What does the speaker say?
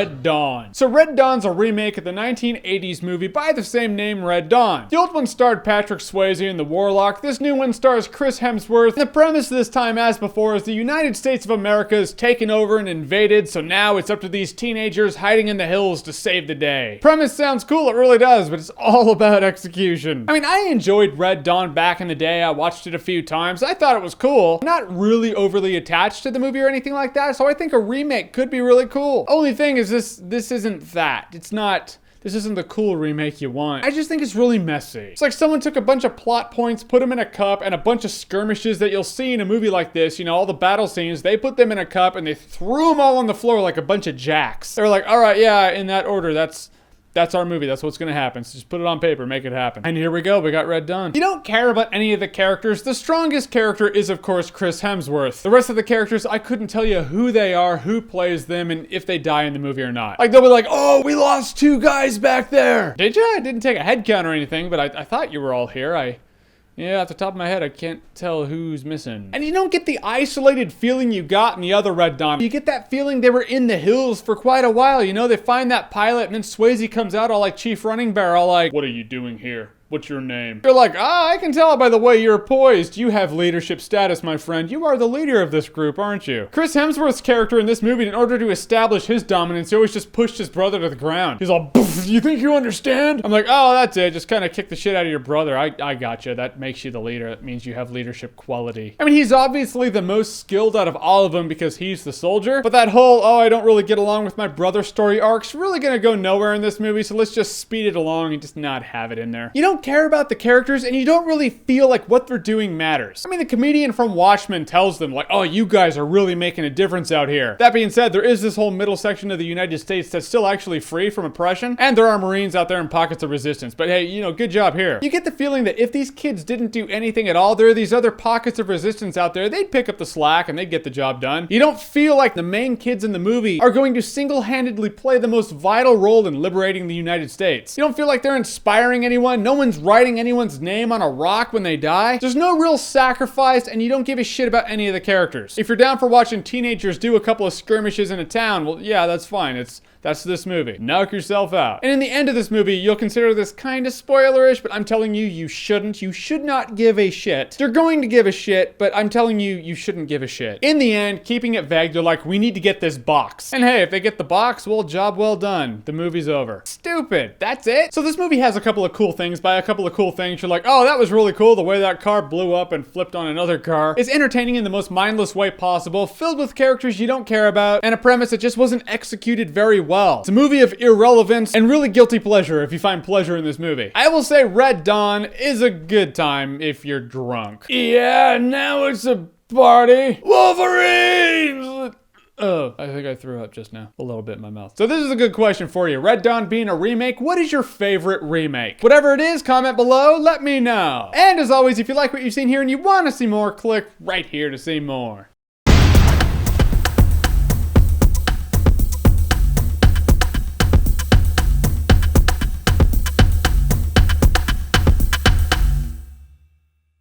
Red Dawn. So Red Dawn's a remake of the 1980s movie by the same name, Red Dawn. The old one starred Patrick Swayze in the Warlock. This new one stars Chris Hemsworth. The premise this time, as before, is the United States of America is taken over and invaded, so now it's up to these teenagers hiding in the hills to save the day. Premise sounds cool, it really does, but it's all about execution. I mean, I enjoyed Red Dawn back in the day. I watched it a few times. I thought it was cool. I'm not really overly attached to the movie or anything like that, so I think a remake could be really cool. Only thing is this isn't that. This isn't the cool remake you want. I just think it's really messy. It's like someone took a bunch of plot points, put them in a cup, and a bunch of skirmishes that you'll see in a movie like this, you know, all the battle scenes, they put them in a cup and they threw them all on the floor like a bunch of jacks. They're like, all right, yeah, in that order, that's our movie. That's what's gonna happen. So just put it on paper, make it happen. And here we go, we got Red Dawn. You don't care about any of the characters. The strongest character is, of course, Chris Hemsworth. The rest of the characters, I couldn't tell you who they are, who plays them, and if they die in the movie or not. Like, they'll be like, oh, we lost 2 guys back there. Did ya? I didn't take a head count or anything, but I thought you were all here. Yeah, off the top of my head, I can't tell who's missing. And you don't get the isolated feeling you got in the other Red Dawn. You get that feeling they were in the hills for quite a while, you know? They find that pilot, and then Swayze comes out all like Chief Running Bear, all like, what are you doing here? What's your name? You're like, I can tell by the way you're poised. You have leadership status, my friend. You are the leader of this group, aren't you? Chris Hemsworth's character in this movie, in order to establish his dominance, he always just pushed his brother to the ground. He's all, you think you understand? I'm like, oh, that's it. Just kind of kick the shit out of your brother. I gotcha. That makes you the leader. That means you have leadership quality. I mean, he's obviously the most skilled out of all of them because he's the soldier. But that whole, oh, I don't really get along with my brother story arc's really gonna go nowhere in this movie, so let's just speed it along and just not have it in there. You don't care about the characters and you don't really feel like what they're doing matters. I mean, the comedian from Watchmen tells them like, oh, you guys are really making a difference out here. That being said, there is this whole middle section of the United States that's still actually free from oppression, and there are Marines out there in pockets of resistance. But hey, you know, good job here. You get the feeling that if these kids didn't do anything at all, there are these other pockets of resistance out there, they'd pick up the slack and they'd get the job done. You don't feel like the main kids in the movie are going to single-handedly play the most vital role in liberating the United States. You don't feel like they're inspiring anyone. No one's writing anyone's name on a rock when they die. There's no real sacrifice, and you don't give a shit about any of the characters. If you're down for watching teenagers do a couple of skirmishes in a town, well, yeah, that's fine. That's this movie. Knock yourself out. And in the end of this movie, you'll consider this kind of spoilerish, but I'm telling you, you shouldn't. You should not give a shit. You're going to give a shit, but I'm telling you, you shouldn't give a shit. In the end, keeping it vague, they're like, we need to get this box. And hey, if they get the box, well, job well done. The movie's over. Stupid. That's it. So this movie has a couple of cool things. By a couple of cool things, you're like, oh, that was really cool. The way that car blew up and flipped on another car. It's entertaining in the most mindless way possible, filled with characters you don't care about, and a premise that just wasn't executed very well. It's a movie of irrelevance and really guilty pleasure if you find pleasure in this movie. I will say Red Dawn is a good time if you're drunk. Yeah, now it's a party. Wolverines! Oh, I think I threw up just now. A little bit in my mouth. So this is a good question for you. Red Dawn being a remake, what is your favorite remake? Whatever it is, comment below, let me know. And as always, if you like what you've seen here and you want to see more, click right here to see more.